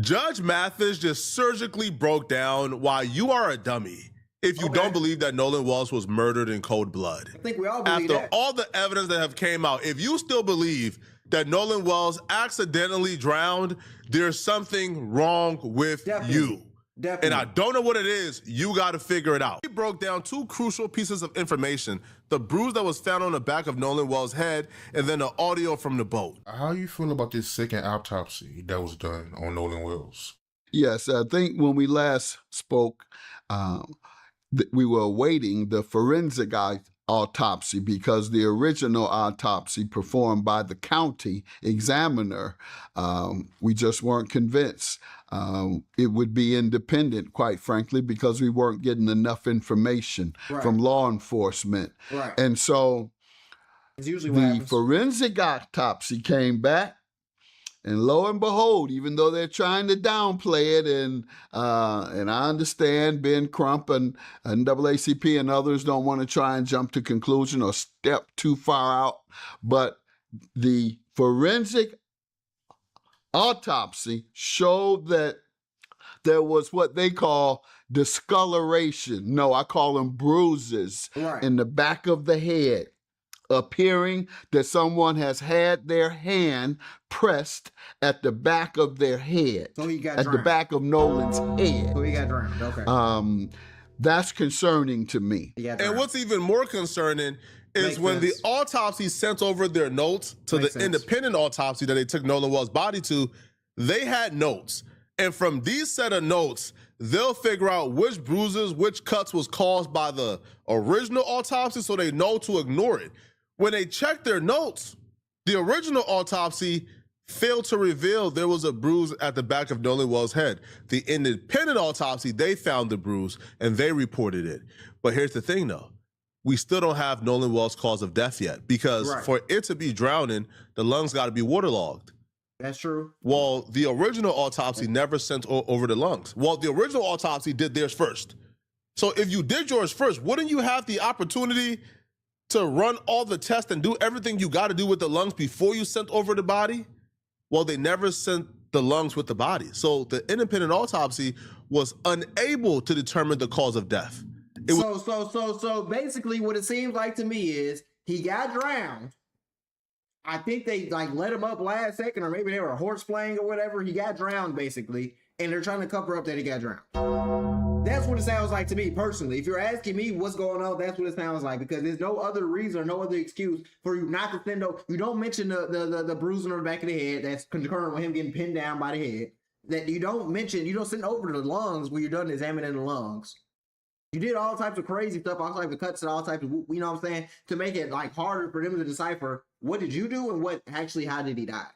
Judge Mathis just surgically broke down why you are a dummy if you don't believe that Nolan Walsh was murdered in cold blood. I think we all believe After that. all the evidence that have came out, if you still believe that Nolan Walsh accidentally drowned, there's something wrong with you. Definitely. And I don't know what it is. You got to figure it out. He broke down two crucial pieces of information: the bruise that was found on the back of Nolan Walsh's head, and then the audio from the boat. How you feel about this second autopsy that was done on Nolan Wells? Yes, I think when we last spoke, we were awaiting the forensic autopsy because the original autopsy performed by the county examiner, we just weren't convinced. It would be independent, quite frankly, because we weren't getting enough information from law enforcement. Right. And so it's usually what happens. Forensic autopsy came back. And lo and behold, even though they're trying to downplay it, and I understand Ben Crump and NAACP and others don't want to try and jump to conclusion or step too far out, but the forensic autopsy showed that there was what they call discoloration. No, I call them bruises in the back of the head, appearing that someone has had their hand pressed at the back of their head. So he got at drowned. the back of Nolan's head. So he got drowned. Okay. That's concerning to me. And what's even more concerning is when the autopsy sent over their notes to the independent autopsy that they took Nolan Wells' body to, they had notes. And from these set of notes, they'll figure out which bruises, which cuts was caused by the original autopsy, so they know to ignore it. When they checked their notes, the original autopsy failed to reveal there was a bruise at the back of Nolan Wells' head. The independent autopsy, they found the bruise and they reported it. But here's the thing though, we still don't have Nolan Wells' cause of death yet, because for it to be drowning, the lungs got to be waterlogged. That's true. Well, the original autopsy never sent over the lungs. Well, the original autopsy did theirs first. So if you did yours first, wouldn't you have the opportunity to run all the tests and do everything you got to do with the lungs before you sent over the body? Well, they never sent the lungs with the body. So the independent autopsy was unable to determine the cause of death. So basically what it seems like to me is he got drowned. I think they let him up last second, or maybe they were horse playing or whatever. He got drowned basically, and they're trying to cover up that he got drowned. That's what it sounds like to me personally. If you're asking me what's going on, that's what it sounds like, because there's no other reason or no other excuse for you not to send over. You don't mention the bruising on the back of the head that's concurrent with him getting pinned down by the head. That you don't mention, you don't send over the lungs when you're done examining the lungs. You did all types of crazy stuff, all types of cuts and all types of, you know what I'm saying, to make it harder for them to decipher what did you do and how did he die.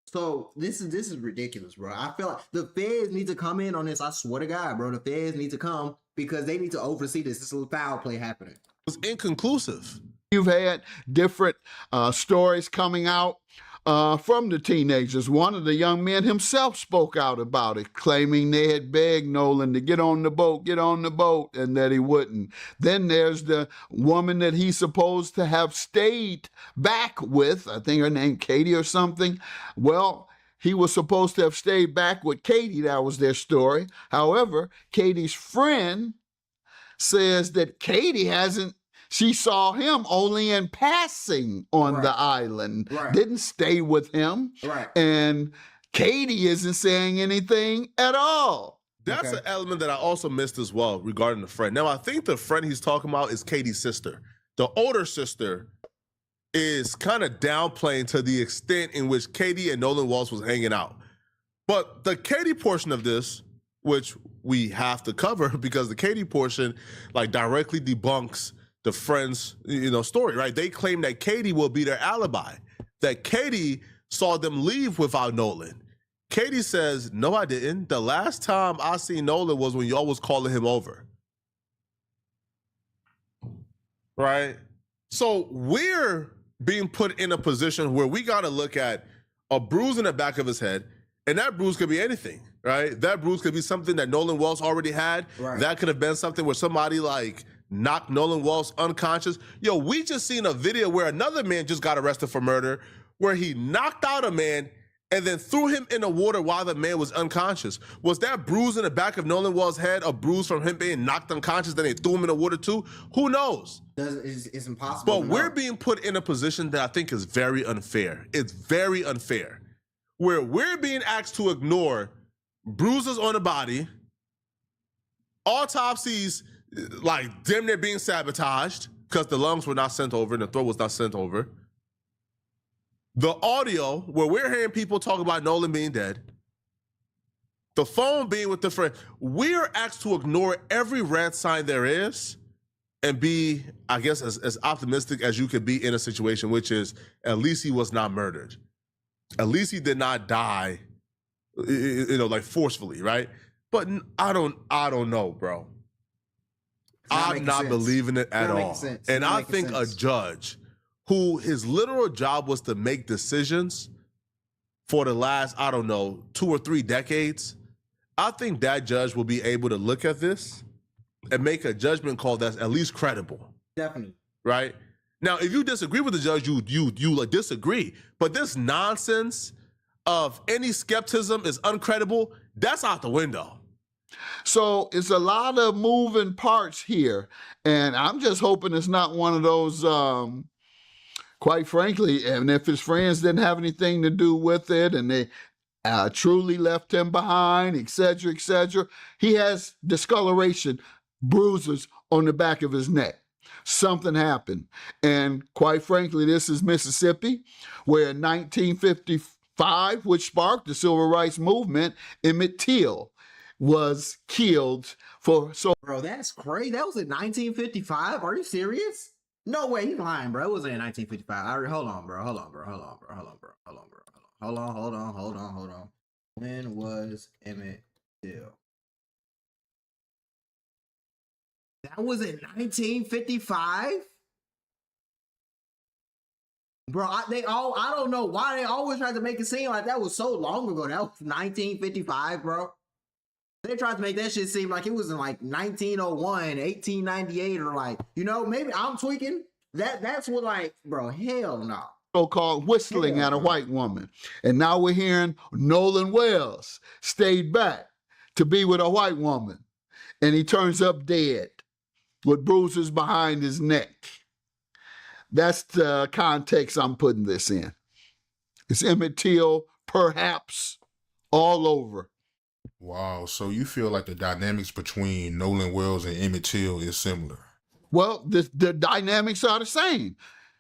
So this is ridiculous, bro. I feel like the feds need to come in on this. I swear to God, bro, the feds need to come because they need to oversee this. This is foul play happening. It was inconclusive. You've had different stories coming out from the teenagers. One of the young men himself spoke out about it, claiming they had begged Nolan to get on the boat, and that he wouldn't. Then there's the woman that he's supposed to have stayed back with, I think her name Katie or something. Well, he was supposed to have stayed back with Katie. That was their story. However, Katie's friend says that Katie hasn't. She saw him only in passing on the island, didn't stay with him, and Katie isn't saying anything at all. That's an element that I also missed as well regarding the friend. Now, I think the friend he's talking about is Katie's sister. The older sister is kind of downplaying to the extent in which Katie and Nolan Walsh was hanging out. But the Katie portion of this, which we have to cover because the Katie portion directly debunks the friend's story, right? They claim that Katie will be their alibi, that Katie saw them leave without Nolan. Katie says, no, I didn't. The last time I seen Nolan was when y'all was calling him over. Right? So we're being put in a position where we got to look at a bruise in the back of his head, and that bruise could be anything, right? That bruise could be something that Nolan Wells already had. That could have been something where somebody knocked Nolan Walsh unconscious. Yo, we just seen a video where another man just got arrested for murder, where he knocked out a man and then threw him in the water while the man was unconscious. Was that bruise in the back of Nolan Wells' head a bruise from him being knocked unconscious, then they threw him in the water too? Who knows? It's impossible. But we're being put in a position that I think is very unfair. It's very unfair. Where we're being asked to ignore bruises on the body, autopsies like damn near being sabotaged because the lungs were not sent over and the throat was not sent over. The audio where we're hearing people talk about Nolan being dead, the phone being with the friend, we're asked to ignore every red sign there is and be, I guess, as optimistic as you could be in a situation, which is at least he was not murdered. At least he did not die, like forcefully, right? But I don't know, bro. I'm not believing it at all. And I think a judge who his literal job was to make decisions for the last, 2 or 3 decades, I think that judge will be able to look at this and make a judgment call that's at least credible. Definitely. Right? Now, if you disagree with the judge, you like disagree. But this nonsense of any skepticism is uncredible, that's out the window. So it's a lot of moving parts here. And I'm just hoping it's not one of those, quite frankly, and if his friends didn't have anything to do with it and they truly left him behind, et cetera, et cetera. He has discoloration, bruises on the back of his neck. Something happened. And quite frankly, this is Mississippi, where in 1955, which sparked the civil rights movement, Emmett Till was killed for so. Bro, that's crazy. That was in 1955. Are you serious? No way, he's lying, bro. It wasn't in 1955. Hold on, bro. When was Emmett Till? That was in 1955? Bro, I don't know why they always tried to make it seem like that was so long ago. That was 1955, bro. They tried to make that shit seem like it was in like 1901, 1898, or like, maybe I'm tweaking. That's what, like, bro, hell no. So-called whistling at a white woman. And now we're hearing Nolan Wells stayed back to be with a white woman. And he turns up dead with bruises behind his neck. That's the context I'm putting this in. It's Emmett Till, perhaps, all over. Wow, so you feel like the dynamics between Nolan Wells and Emmett Till is similar? Well, the dynamics are the same.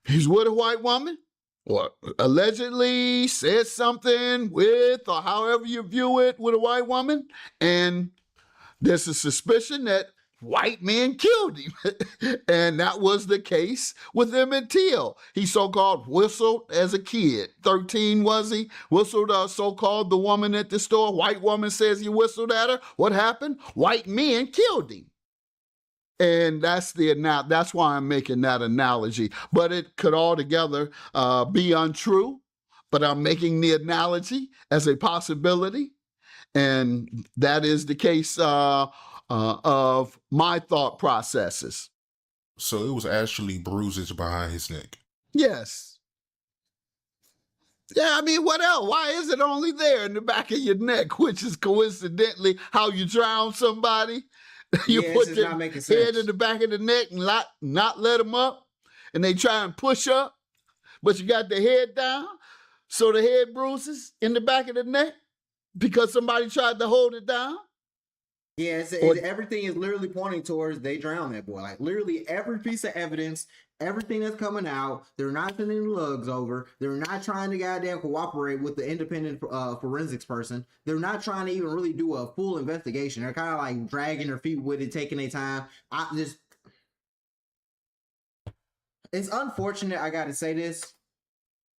He's with a white woman, or allegedly said something with, or however you view it, with a white woman, and there's a suspicion that white men killed him. And that was the case with Emmett Till. He so-called whistled as a kid. 13 was he? Whistled so-called the woman at the store. White woman says he whistled at her. What happened? White men killed him. And that's why I'm making that analogy. But it could altogether be untrue. But I'm making the analogy as a possibility. And that is the case of my thought processes. So it was actually bruises behind his neck. Yes. Yeah, I mean, what else? Why is it only there in the back of your neck, which is coincidentally how you drown somebody? You put their head in the back of the neck and not let them up, and they try and push up, but you got the head down, so the head bruises in the back of the neck because somebody tried to hold it down. Yeah, everything is literally pointing towards they drowned that boy. Like, literally every piece of evidence, everything that's coming out, they're not sending the lugs over. They're not trying to goddamn cooperate with the independent forensics person. They're not trying to even really do a full investigation. They're kind of like dragging their feet with it, taking their time. It's unfortunate, I gotta say this,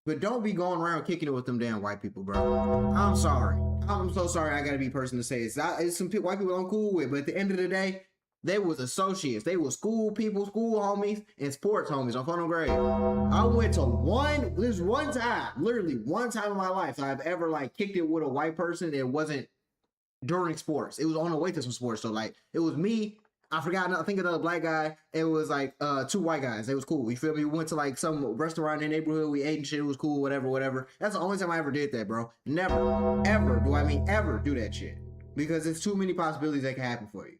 but don't be going around kicking it with them damn white people, bro. I'm sorry. I'm so sorry I gotta be a person to say this. It's some white people I'm cool with, but at the end of the day, they was associates. They was school people, school homies, and sports homies on Fun and Grade. I went to there's one time, literally one time in my life I've ever like kicked it with a white person. It wasn't during sports. It was on the way to some sports. So like, it was me. I forgot. I think another black guy. It was like two white guys. It was cool. You feel me? We went to like some restaurant in the neighborhood. We ate and shit. It was cool. Whatever. That's the only time I ever did that, bro. Never, ever do that shit because it's too many possibilities that can happen for you.